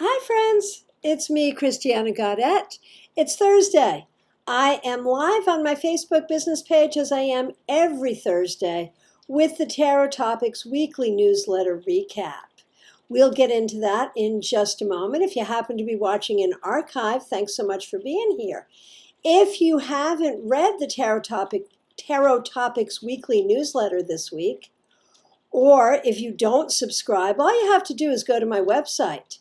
Hi, friends. It's me, Christiana Gaudet. It's Thursday. I am live on my Facebook business page as I am every Thursday with the Tarot Topics weekly newsletter recap. We'll get into that in just a moment. If you happen to be watching in archive, thanks so much for being here. If you haven't read the Tarot Topics weekly newsletter this week, or if you don't subscribe, all you have to do is go to my website,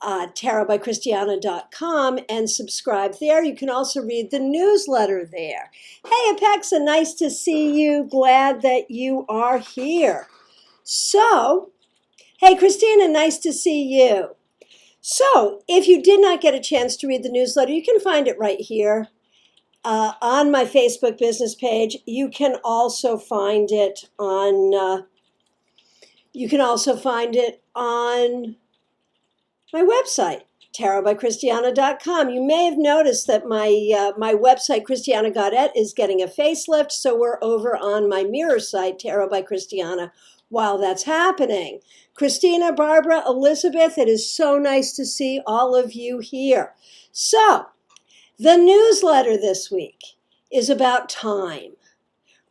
tarotbychristiana.com, and subscribe there. You can also read the newsletter there. Hey, Apexa, nice to see you. Glad that you are here. So, hey, Christina, nice to see you. So, if you did not get a chance to read the newsletter, you can find it right here on my Facebook business page. You can also find it on my website, tarotbychristiana.com. You may have noticed that my website, Christiana Gaudet, is getting a facelift, so we're over on my mirror site, Tarot by Christiana, while that's happening. Christina, Barbara, Elizabeth, it is so nice to see all of you here. So, the newsletter this week is about time.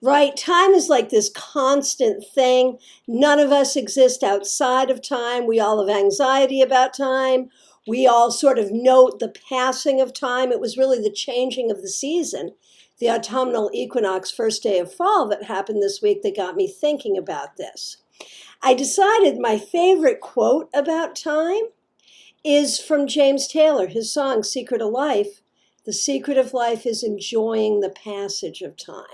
Right? Time is like this constant thing. None of us exist outside of time. We all have anxiety about time. We all sort of note the passing of time. It was really the changing of the season, the autumnal equinox, first day of fall that happened this week that got me thinking about this. I decided my favorite quote about time is from James Taylor, his song, Secret of Life. The secret of life is enjoying the passage of time.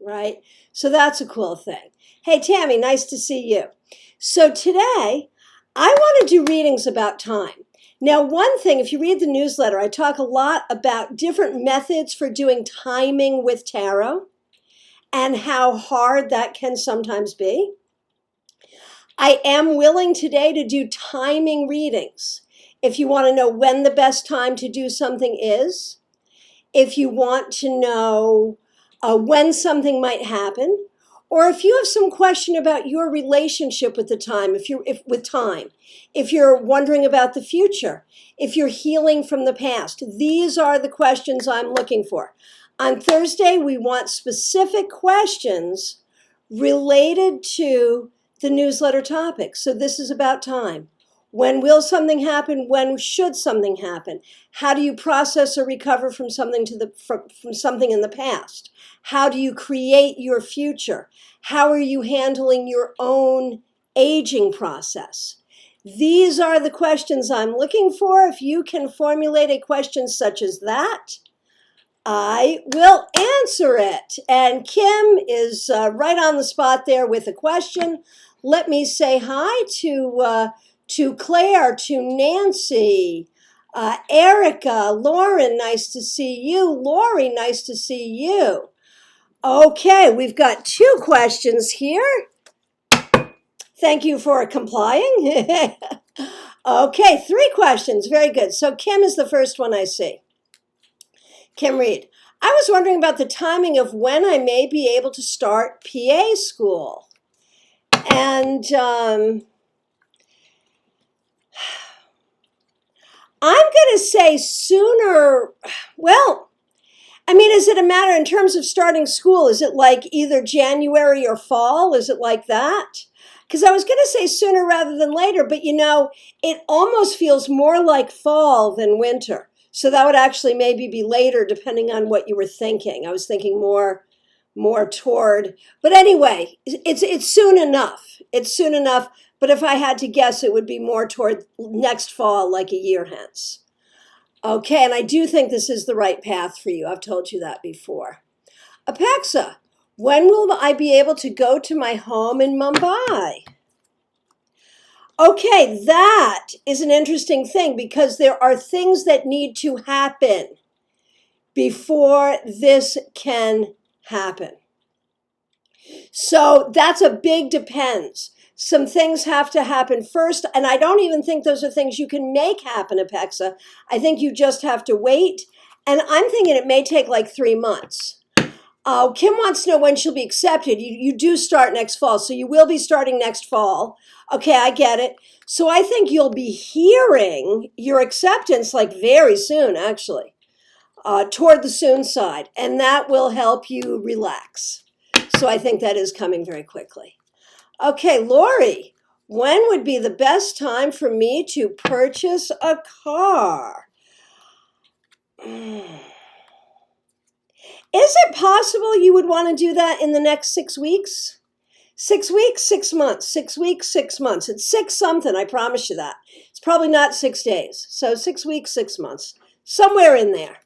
Right? So that's a cool thing. Hey, Tammy, nice to see you. So today, I want to do readings about time. Now, one thing, if you read the newsletter, I talk a lot about different methods for doing timing with tarot and how hard that can sometimes be. I am willing today to do timing readings. If you want to know when the best time to do something is, if you want to know when something might happen, or if you have some question about your relationship with the time, if you're wondering about the future, if you're healing from the past, these are the questions I'm looking for. On Thursday, we want specific questions related to the newsletter topic. So this is about time. When will something happen? When should something happen? How do you process or recover from something from something in the past? How do you create your future? How are you handling your own aging process? These are the questions I'm looking for. If you can formulate a question such as that, I will answer it. And Kim is right on the spot there with a question. Let me say hi to Claire, to Nancy, Erica, Lauren, nice to see you. Lori, nice to see you. Okay, we've got two questions here. Thank you for complying. Okay, three questions. Very good. So Kim is the first one I see. Kim Reed, I was wondering about the timing of when I may be able to start PA school. And I'm going to say sooner. Well, I mean, is it a matter in terms of starting school? Is it like either January or fall? Is it like that? Because I was going to say sooner rather than later, but you know, it almost feels more like fall than winter. So that would actually maybe be later depending on what you were thinking. I was thinking more toward, but anyway, it's soon enough. It's soon enough. But if I had to guess, it would be more toward next fall, like a year hence. Okay, and I do think this is the right path for you. I've told you that before. Apexa, when will I be able to go to my home in Mumbai? Okay, that is an interesting thing because there are things that need to happen before this can happen. So that's a big depends. Some things have to happen first, and I don't even think those are things you can make happen, Apexa. I think you just have to wait, and I'm thinking it may take like 3 months. Oh, Kim wants to know when she'll be accepted. You do start next fall, so you will be starting next fall. Okay, I get it. So I think you'll be hearing your acceptance like very soon, actually, toward the soon side, and that will help you relax. So I think that is coming very quickly. Okay, Lori, when would be the best time for me to purchase a car? Is it possible you would want to do that in the next 6 weeks? 6 weeks, 6 months, 6 weeks, 6 months. It's 6 something, I promise you that. It's probably not 6 days. So 6 weeks, 6 months, somewhere in there.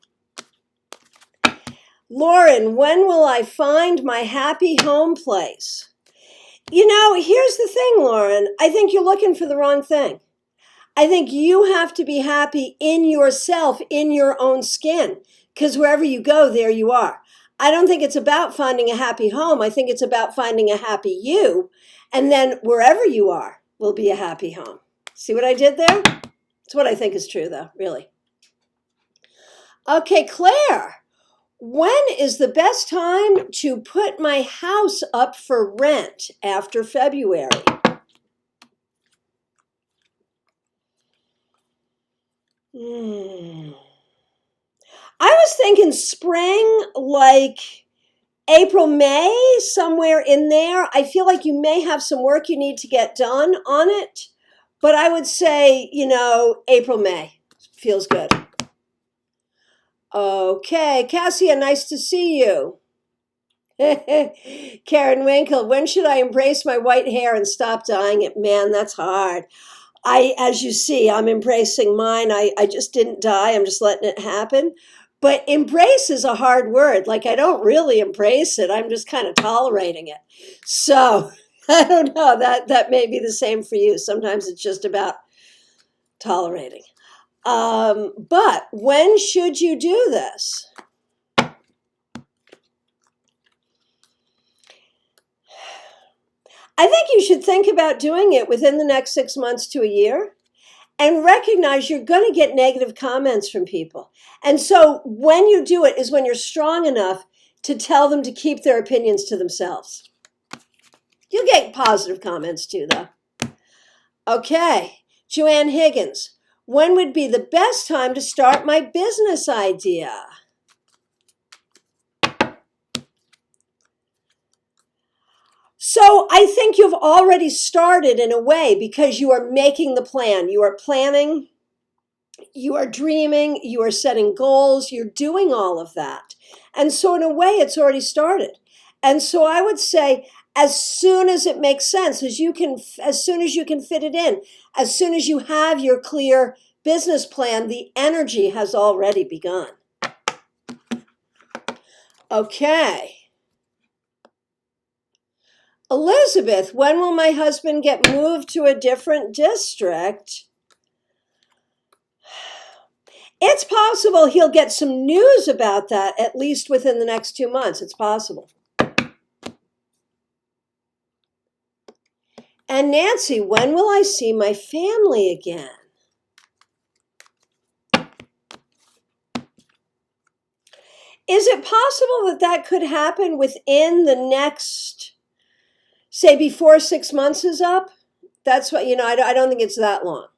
Lauren, when will I find my happy home place? You know, here's the thing, Lauren. I think you're looking for the wrong thing. I think you have to be happy in yourself, in your own skin, because wherever you go, there you are. I don't think it's about finding a happy home. I think it's about finding a happy you, and then wherever you are will be a happy home. See what I did there? It's what I think is true, though, really. Okay, Claire, when is the best time to put my house up for rent after February? I was thinking spring, like April, May, somewhere in there. I feel like you may have some work you need to get done on it, but I would say, April, May feels good. Okay, Cassia, nice to see you. Karen Winkle, when should I embrace my white hair and stop dyeing it? Man, that's hard. As you see, I'm embracing mine. I just didn't die. I'm just letting it happen. But embrace is a hard word. Like, I don't really embrace it. I'm just kind of tolerating it. So I don't know. That may be the same for you. Sometimes it's just about tolerating. But when should you do this? I think you should think about doing it within the next 6 months to a year. And recognize you're going to get negative comments from people. And so when you do it is when you're strong enough to tell them to keep their opinions to themselves. You'll get positive comments too, though. Okay, Joanne Higgins, when would be the best time to start my business idea? So I think you've already started in a way because you are making the plan. You are planning. You are dreaming, you are setting goals, you're doing all of that. And so in a way, it's already started. And so I would say, as soon as it makes sense, as soon as you can fit it in, as soon as you have your clear business plan, the energy has already begun. Okay. Elizabeth, when will my husband get moved to a different district? It's possible he'll get some news about that at least within the next 2 months. It's possible. And Nancy, when will I see my family again? Is it possible that that could happen within the next, say, before 6 months is up? That's what, I don't think it's that long.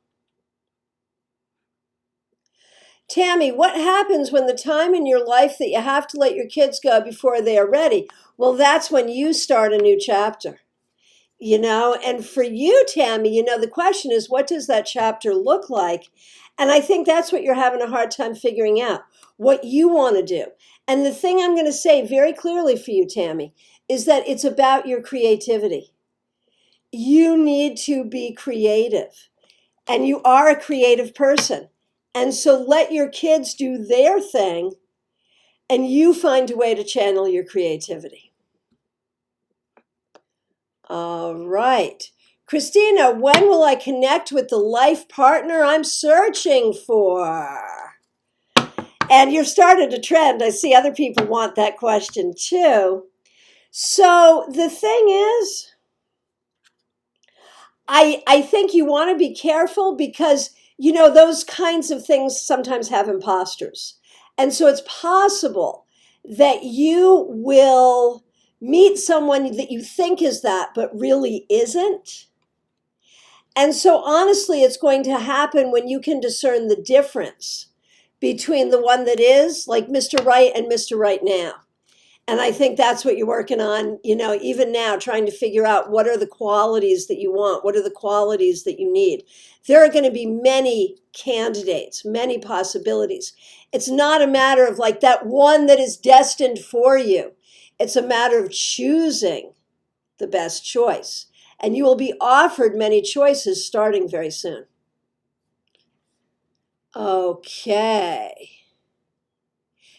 Tammy, what happens when the time in your life that you have to let your kids go before they are ready? Well, that's when you start a new chapter, and for you, Tammy, the question is, what does that chapter look like? And I think that's what you're having a hard time figuring out, what you want to do. And the thing I'm going to say very clearly for you, Tammy, is that it's about your creativity. You need to be creative, and you are a creative person. And so let your kids do their thing, and you find a way to channel your creativity. All right. Christina, when will I connect with the life partner I'm searching for? And you've started a trend. I see other people want that question too. So the thing is, I think you want to be careful because, those kinds of things sometimes have imposters. And so it's possible that you will meet someone that you think is that, but really isn't. And so honestly, it's going to happen when you can discern the difference between the one that is like Mr. Right and Mr. Right now. And I think that's what you're working on, even now, trying to figure out what are the qualities that you want? What are the qualities that you need? There are going to be many candidates, many possibilities. It's not a matter of like that one that is destined for you. It's a matter of choosing the best choice. And you will be offered many choices starting very soon. Okay.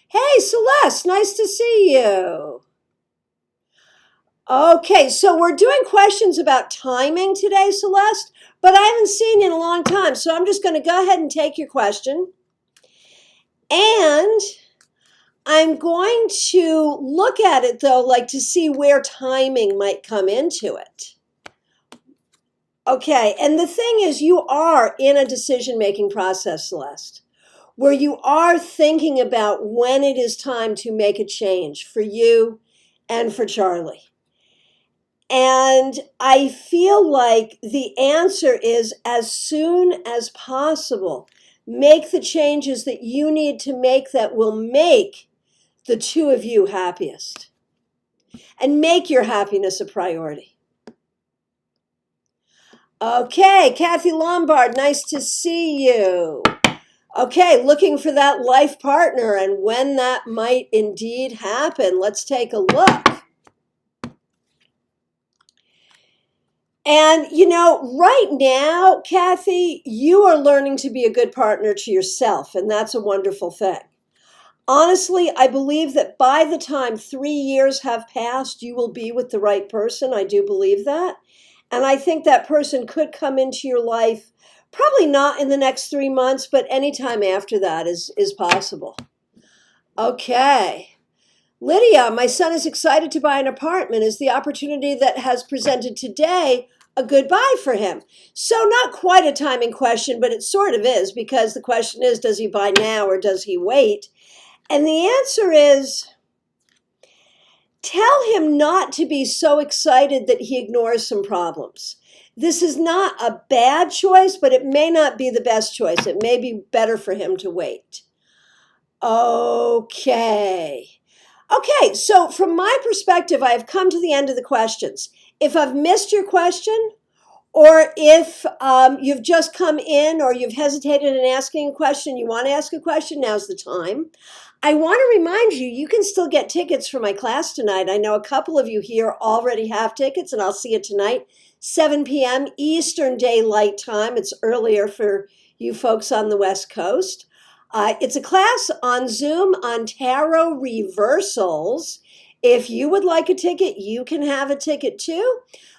Hey, Celeste, nice to see you. Okay, so we're doing questions about timing today, Celeste, but I haven't seen you in a long time, so I'm just going to go ahead and take your question. And I'm going to look at it, though, like to see where timing might come into it. Okay, and the thing is, you are in a decision-making process, Celeste, where you are thinking about when it is time to make a change for you and for Charlie. And I feel like the answer is as soon as possible. Make the changes that you need to make that will make the two of you happiest. And make your happiness a priority. Okay, Kathy Lombard, nice to see you. Okay, looking for that life partner and when that might indeed happen. Let's take a look. And, right now, Kathy, you are learning to be a good partner to yourself, and that's a wonderful thing. Honestly, I believe that by the time 3 years have passed, you will be with the right person. I do believe that. And I think that person could come into your life, probably not in the next 3 months, but anytime after that is possible. Okay. Lydia, my son is excited to buy an apartment. Is the opportunity that has presented today a good buy for him? So not quite a timing question, but it sort of is, because the question is, does he buy now or does he wait? And the answer is, tell him not to be so excited that he ignores some problems. This is not a bad choice, but it may not be the best choice. It may be better for him to wait. Okay. Okay, so from my perspective, I have come to the end of the questions. If I've missed your question, or if you've just come in or you've hesitated in asking a question, you want to ask a question, now's the time. I want to remind you, you can still get tickets for my class tonight. I know a couple of you here already have tickets, and I'll see you tonight, 7 p.m. Eastern Daylight Time. It's earlier for you folks on the West Coast. It's a class on Zoom on tarot reversals. If you would like a ticket, you can have a ticket too.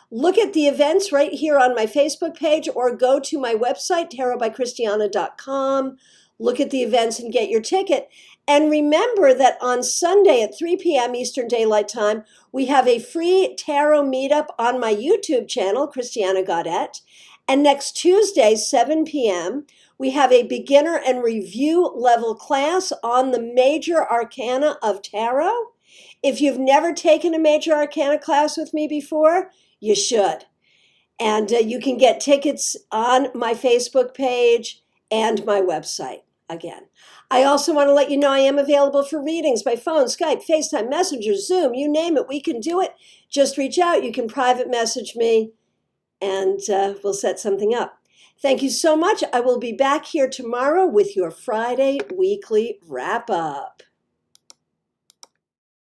Look at the events right here on my Facebook page or go to my website, tarotbychristiana.com. Look at the events and get your ticket. And remember that on Sunday at 3 p.m. Eastern Daylight Time, we have a free tarot meetup on my YouTube channel, Christiana Gaudet. And next Tuesday, 7 p.m., we have a beginner and review level class on the major arcana of tarot. If you've never taken a major arcana class with me before, you should. And you can get tickets on my Facebook page and my website again. I also want to let you know I am available for readings by phone, Skype, FaceTime, Messenger, Zoom, you name it, we can do it. Just reach out. You can private message me and we'll set something up. Thank you so much. I will be back here tomorrow with your Friday weekly wrap-up.